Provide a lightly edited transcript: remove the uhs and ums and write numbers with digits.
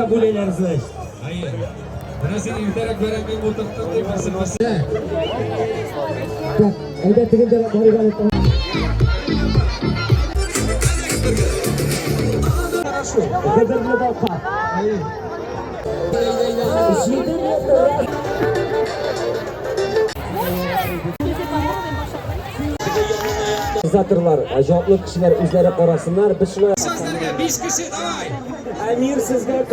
kabul edersiniz. Hayır. Bana seni yutarak veren bir motordan değil basın basın. Elde tigilde barigan Gıdırlı bakar. Zatırlar, acayip kişiler üzeri korasınlar. Biz şuna... Sözlerine 5 kişi davay. Emir sizler...